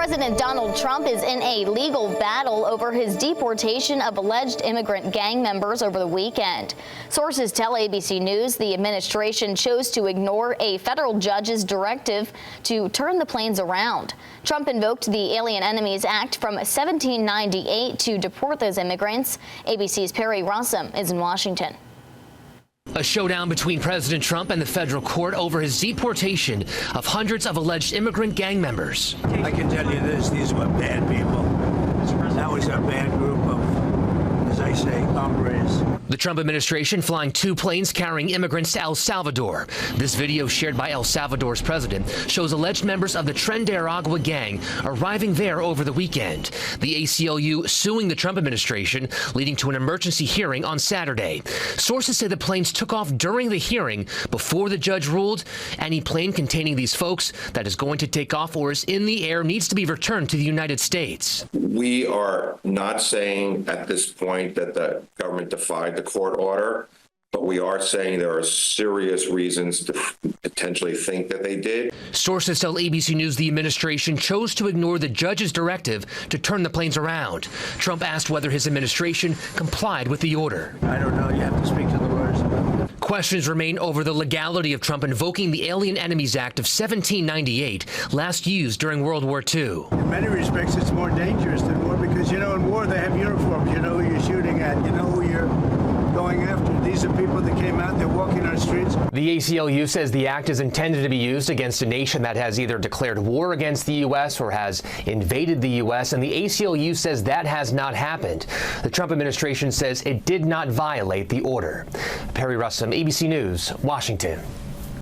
President Donald Trump is in a legal battle over his deportation of alleged immigrant gang members over the weekend. Sources tell ABC News the administration chose to ignore a federal judge's directive to turn the planes around. Trump invoked the Alien Enemies Act from 1798 to deport those immigrants. ABC's Perry Rossum is in Washington. A showdown between President Trump and the federal court over his deportation of hundreds of alleged immigrant gang members. I can tell you this, these were bad people. That was a bad group of, as I say, hombres. The Trump administration flying 2 planes carrying immigrants to El Salvador. This video shared by El Salvador's president shows alleged members of the Tren de Aragua gang arriving there over the weekend. The ACLU suing the Trump administration, leading to an emergency hearing on Saturday. Sources say the planes took off during the hearing before the judge ruled any plane containing these folks that is going to take off or is in the air needs to be returned to the United States. We are not saying at this point that the government defied the court order, but we are saying there are serious reasons to potentially think that they did. Sources tell ABC News the administration chose to ignore the judge's directive to turn the planes around. Trump asked whether his administration complied with the order. I don't know. You have to speak to the lawyers about that. Questions remain over the legality of Trump invoking the Alien Enemies Act of 1798, last used during World War II. In many respects, it's more dangerous than war because, you know, in war they have uniforms. You know who you're shooting at. You know who you're going after. These are people that came out, they're walking our streets. The ACLU says the act is intended to be used against a nation that has either declared war against the U.S. or has invaded the U.S., and the ACLU says that has not happened. The Trump administration says it did not violate the order. Perry Rossum, ABC News, Washington.